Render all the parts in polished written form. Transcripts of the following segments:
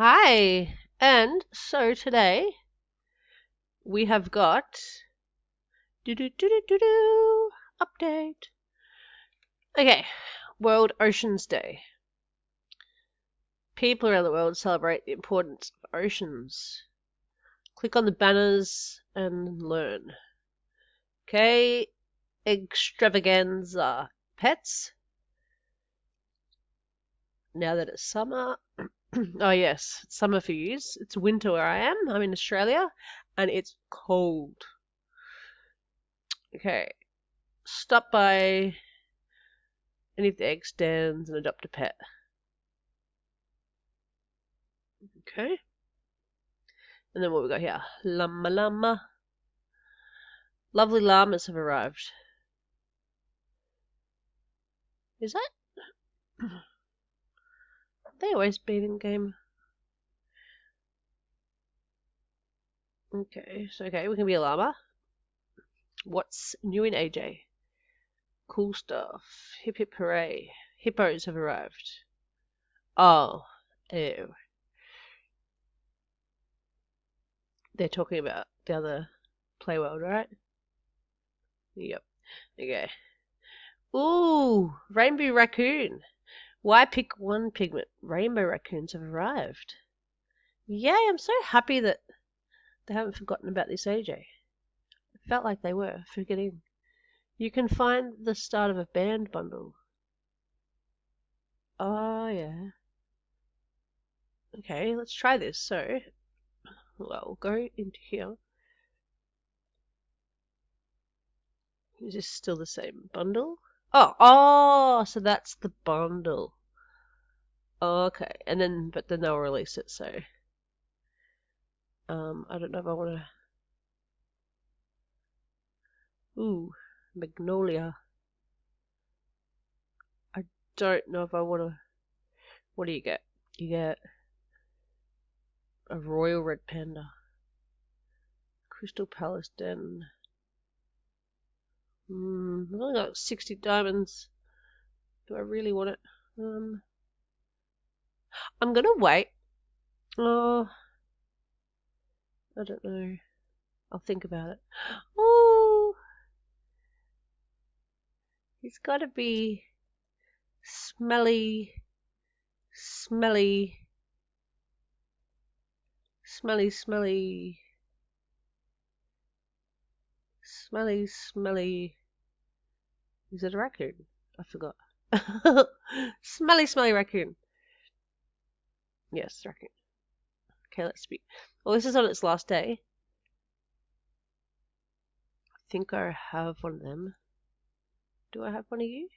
Hi, and so today we have got update. Okay, World Oceans Day. People around the world celebrate the importance of oceans. Click on the banners and learn. Okay, extravaganza pets. Now that it's summer. Oh yes, it's summer for you. It's winter where I am. I'm in Australia, and it's cold. Okay, stop by any of the egg stands and adopt a pet. Okay. And then what we got here? Llama llama. Lovely llamas have arrived. Is that? They always been in game. Okay, so we can be a llama. What's new in AJ? Cool stuff. Hip hip hooray. Hippos have arrived. Oh. Ew. They're talking about the other playworld, right? Yep. Okay. Ooh, rainbow raccoon. Why pick one pigment? Rainbow raccoons have arrived. Yay, I'm so happy that they haven't forgotten about this AJ. It felt like they were forgetting. You can find the start of a band bundle. Oh, yeah. Okay, let's try this. So, well, we'll go into here. Is this still the same bundle? Oh, so that's the bundle. Okay, and then, but then they'll release it, so. I don't know if I want to. Ooh, Magnolia. I don't know if I want to. What do you get? You get a royal red panda. Crustal Palace Den. I've only got 60 diamonds. Do I really want it? I'm gonna wait. Oh, I don't know. I'll think about it. Oh, he's gotta be smelly, smelly, smelly, smelly, smelly, smelly. Is it a raccoon? I forgot. Smelly, smelly raccoon. Yes, raccoon. Okay, let's speak. Well, this is on its last day. I think I have one of them. Do I have one of you?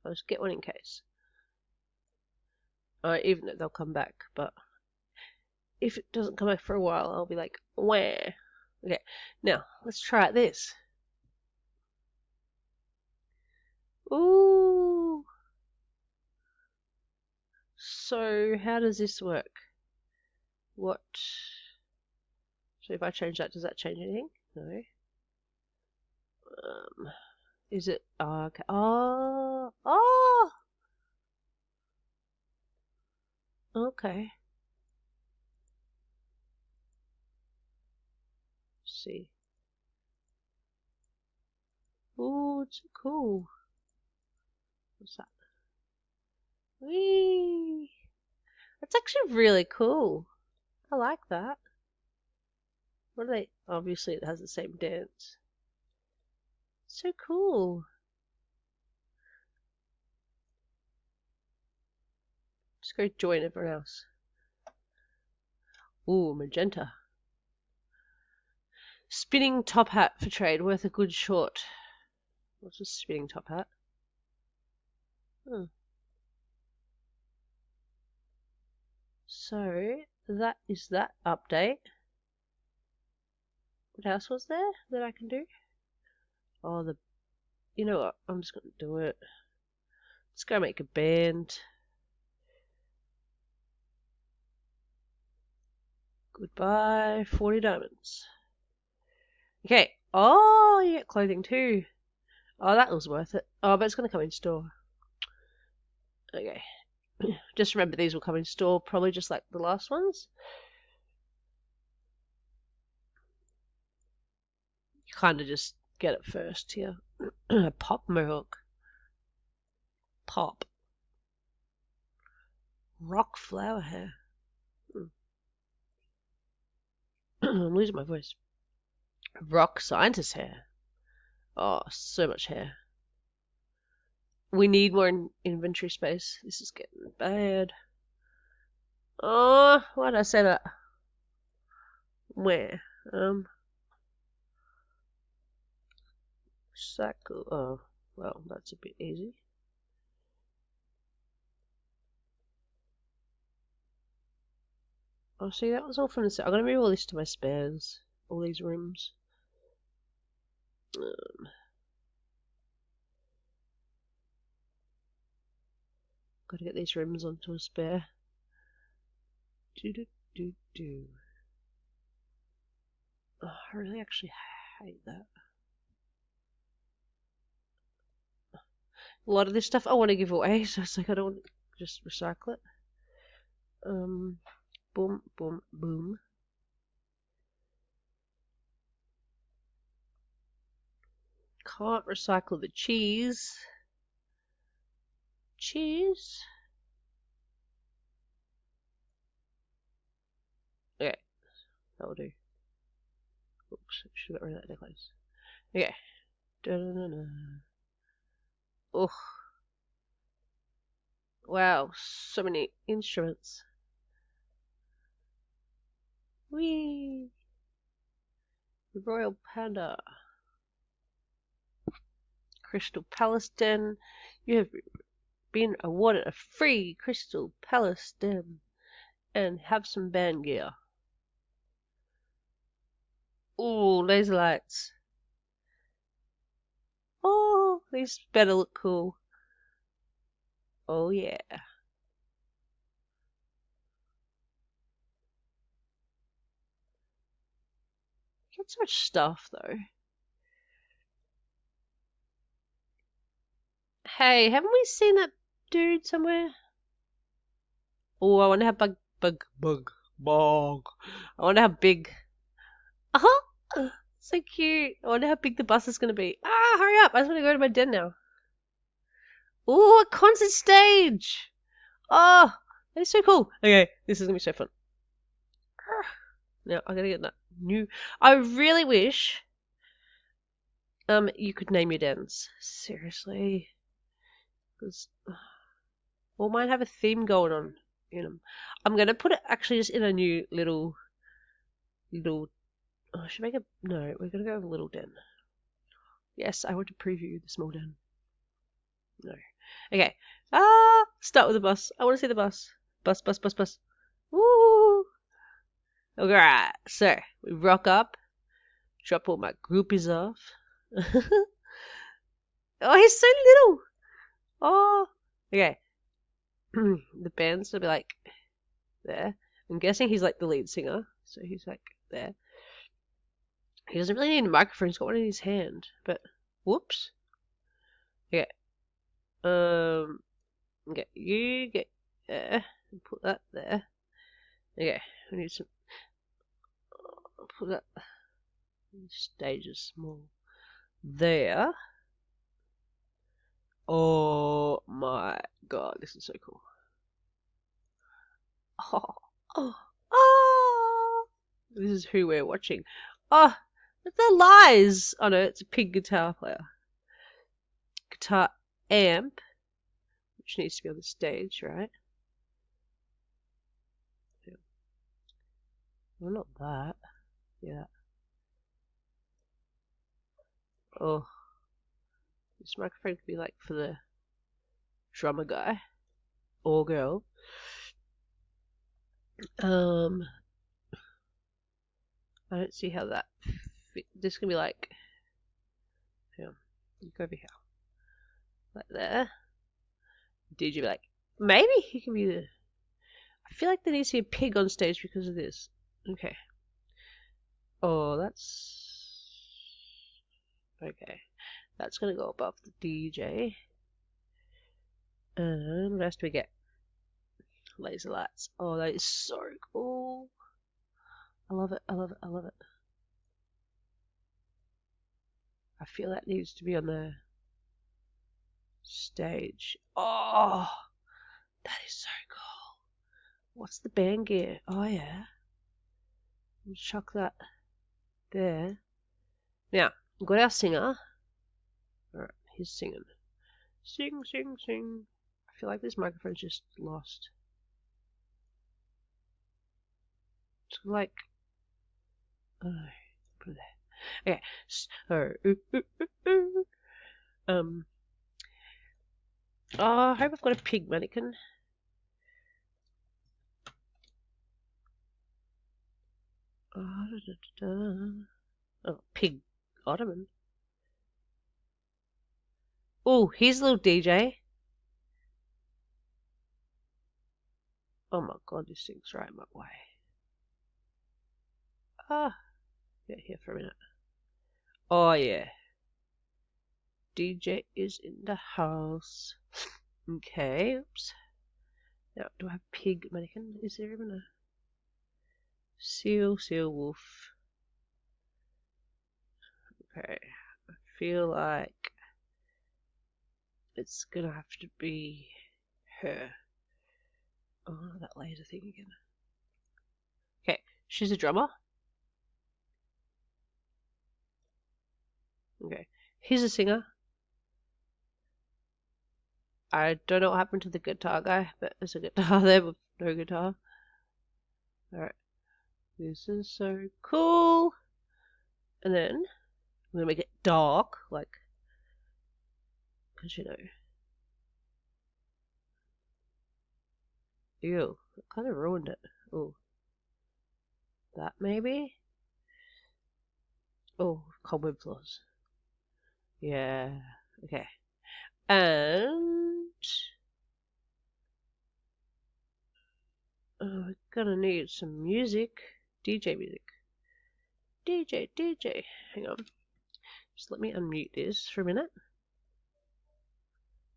I'll just get one in case. Even though they'll come back, but if it doesn't come back for a while, I'll be like, where? Okay, now let's try this. Ooh. So how does this work? What? So if I change that, does that change anything? No. Is it? Oh, okay. Oh, oh. Okay. Let's see. Ooh, it's cool. What's that? Whee! That's actually really cool. I like that. What are they? Obviously, it has the same dance. So cool. Just go join everyone else. Ooh, magenta. Spinning top hat for trade, worth a good short. What's a spinning top hat? So that is that update. What else was there that I can do? Oh, you know what? I'm just gonna do it. Let's go make a band. Goodbye, 40 diamonds. Okay. Oh, you get clothing too. Oh, that was worth it. Oh, but it's gonna come in store. Okay. Just remember these will come in store probably just like the last ones. You kind of just get it first here. Pop mohawk. Pop. Rock flower hair. I'm losing my voice. Rock scientist hair. Oh, so much hair. We need more inventory space. This is getting bad. Oh, why did I say that? Where? Recycle. Oh, well, that's a bit easy. Oh, see, that was all from the set. I'm gonna move all this to my spares. All these rooms. Gotta get these rooms onto a spare. Do. Oh, I really actually hate that. A lot of this stuff I want to give away, so it's like I don't just recycle it. Boom, boom, boom. Can't recycle the cheese. Cheese. Okay, that'll do. Oops, should have got rid of that necklace. Okay. Oh, wow, so many instruments. Whee! The Royal Panda. Crustal Palace Den. You have been awarded a free Crustal Palace Den. And have some band gear. Ooh, laser lights. Oh, these better look cool. Oh yeah. Get so much stuff though. Hey, haven't we seen that dude somewhere? Oh, I wonder how bog. I wonder how big. Uh-huh. So cute. I wonder how big the bus is gonna be. Ah, hurry up! I just want to go to my den now. Oh, a concert stage! Oh, that is so cool. Okay, this is gonna be so fun. Now I gotta get that new. I really wish you could name your dens. Seriously, because all mine have a theme going on in them. I'm gonna put it actually just in a new little. Oh, I should make a no. We're gonna go with a little den. Yes, I want to preview the small den. No. Okay. Start with the bus. I want to see the bus. Bus. Woo! Alright, so we rock up, drop all my groupies off. Oh, he's so little. Oh, okay. The band's gonna be like there. I'm guessing he's like the lead singer, so he's like there. He doesn't really need a microphone. He's got one in his hand, but whoops. Okay. Okay, you get there and put that there. Okay, we need some. Put that. Stage is small. There. Oh my god, this is so cool. Oh. This is who we're watching. Oh, the lies. Oh no, it's a pig guitar player. Guitar amp, which needs to be on the stage, right? Well, not that. Yeah. Oh, this microphone could be like for the drummer guy or girl. I don't see how that fit. This can be like, yeah, you go over here, like there. DJ be like, maybe he can be the. I feel like there needs to be a pig on stage because of this. Okay. Oh, that's okay. That's gonna go above the DJ. And what else do we get? Laser lights. Oh, that is so cool. I love it. I love it. I love it. I feel that needs to be on the stage. Oh, that is so cool. What's the band gear? Oh, yeah. We'll chuck that there. Now, we've got our singer. Alright, he's singing. Sing, sing, sing. I feel like this microphone's just lost. It's like... Oh, put it there. Okay, so... Oh, I hope I've got a pig mannequin. Oh, pig ottoman. Oh, here's a little DJ. Oh my god, this thing's right in my way. Ah, get here for a minute. Oh yeah. DJ is in the house. Okay, oops. Now, do I have pig mannequin? Is there even a seal, wolf? Okay, I feel like it's gonna have to be her. Oh, that laser thing again. Okay, she's a drummer. Okay, he's a singer. I don't know what happened to the guitar guy, but there's a guitar there with no guitar. Alright, this is so cool. And then I'm gonna make it dark, like, because you know. Ew, it kind of ruined it. Oh, that maybe? Oh, cobweb floors. Yeah, okay. And we're gonna need some music. DJ music. DJ. Hang on. Just let me unmute this for a minute.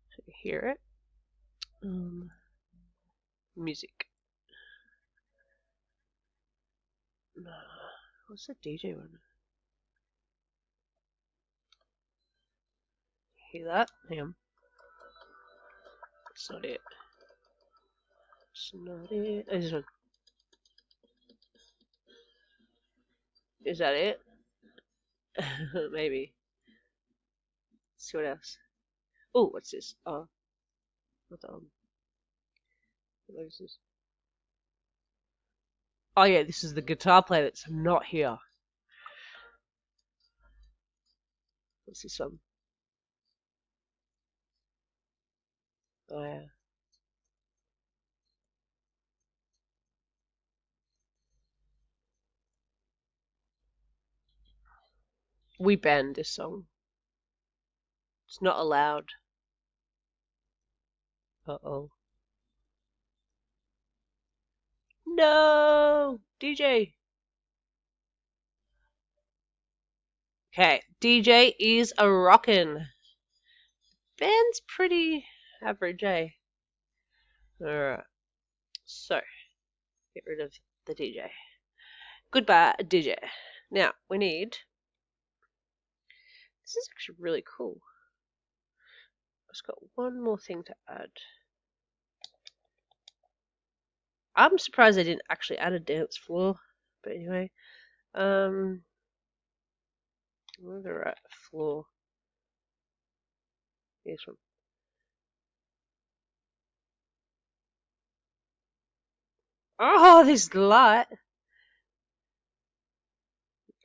So you hear it. Music. What's the DJ one? Hear that? Hang on. That's not it. It's not it. Oh, this one. Is that it? Maybe. Let's see what else. Oh, what's this? Oh, not that one. What is this? Oh yeah, this is the guitar player that's not here. What's this one? Oh yeah. We banned this song. It's not allowed. Uh-oh. No! DJ! Okay, DJ is a rockin'. Band's pretty average, eh? Alright. So, get rid of the DJ. Goodbye, DJ. Now, we need... This is actually really cool. I've just got one more thing to add. I'm surprised I didn't actually add a dance floor. But anyway. Where's the right floor? This one. Oh, this light.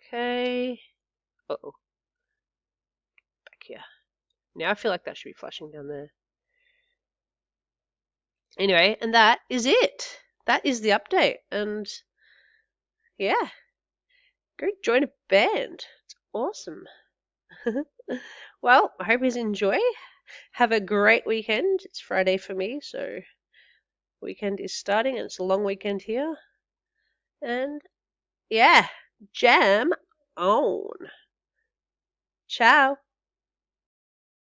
Okay. Uh-oh. Back here. Now I feel like that should be flashing down there. Anyway, and that is it. That is the update. And yeah. Go join a band. It's awesome. Well, I hope you enjoy. Have a great weekend. It's Friday for me, so weekend is starting and it's a long weekend here. And yeah, jam on. Ciao.